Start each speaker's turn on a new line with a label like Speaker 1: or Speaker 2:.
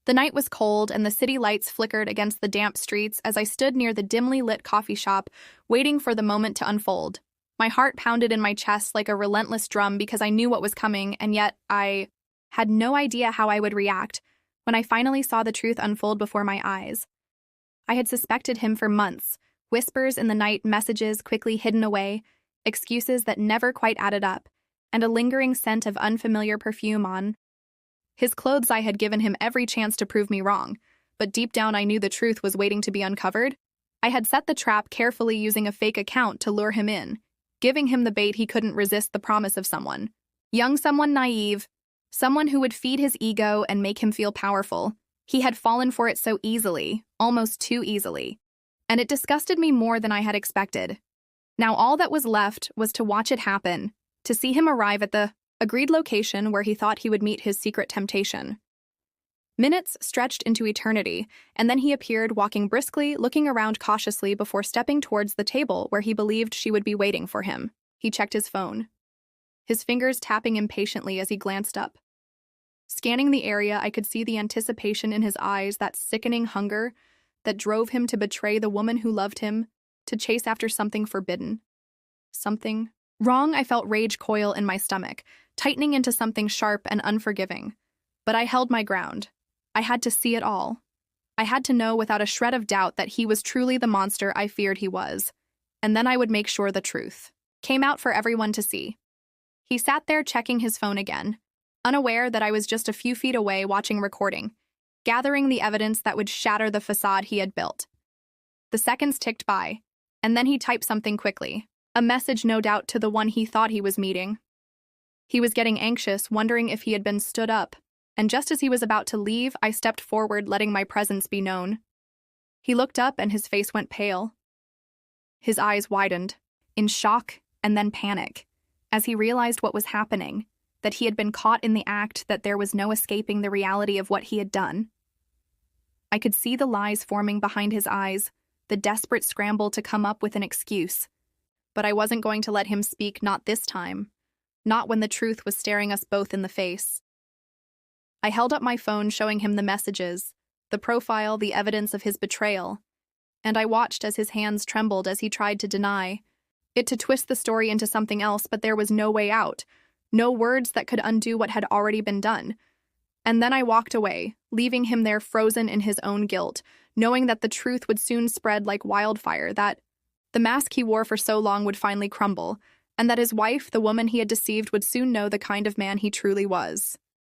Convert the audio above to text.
Speaker 1: The night was cold, and the city lights flickered against the damp streets as I stood near the dimly lit coffee shop, waiting for the moment to unfold. My heart pounded in my chest like a relentless drum because I knew what was coming, and yet I had no idea how I would react when I finally saw the truth unfold before my eyes. I had suspected him for months, whispers in the night, messages quickly hidden away, excuses that never quite added up, and a lingering scent of unfamiliar perfume on his clothes. I had given him every chance to prove me wrong, but deep down I knew the truth was waiting to be uncovered. I had set the trap carefully, using a fake account to lure him in, giving him the bait he couldn't resist, the promise of someone young, someone naive, someone who would feed his ego and make him feel powerful. He had fallen for it so easily, almost too easily, and it disgusted me more than I had expected. Now all that was left was to watch it happen, to see him arrive at the agreed location where he thought he would meet his secret temptation. Minutes stretched into eternity, and then he appeared, walking briskly, looking around cautiously before stepping towards the table where he believed she would be waiting for him. He checked his phone, his fingers tapping impatiently as he glanced up. Scanning the area, I could see the anticipation in his eyes, that sickening hunger that drove him to betray the woman who loved him, to chase after something forbidden. Something wrong. I felt rage coil in my stomach, tightening into something sharp and unforgiving. But I held my ground. I had to see it all. I had to know without a shred of doubt that he was truly the monster I feared he was. And then I would make sure the truth came out for everyone to see. He sat there checking his phone again, unaware that I was just a few feet away watching recording, gathering the evidence that would shatter the facade he had built. The seconds ticked by, and then he typed something quickly, a message no doubt to the one he thought he was meeting. He was getting anxious, wondering if he had been stood up, and just as he was about to leave, I stepped forward, letting my presence be known. He looked up and his face went pale. His eyes widened, in shock and then panic, as he realized what was happening, that he had been caught in the act, that there was no escaping the reality of what he had done. I could see the lies forming behind his eyes, the desperate scramble to come up with an excuse. But I wasn't going to let him speak, not this time. Not when the truth was staring us both in the face. I held up my phone, showing him the messages, the profile, the evidence of his betrayal, and I watched as his hands trembled as he tried to deny it, to twist the story into something else, but there was no way out, no words that could undo what had already been done. And then I walked away, leaving him there frozen in his own guilt, knowing that the truth would soon spread like wildfire, that the mask he wore for so long would finally crumble, and that his wife, the woman he had deceived, would soon know the kind of man he truly was.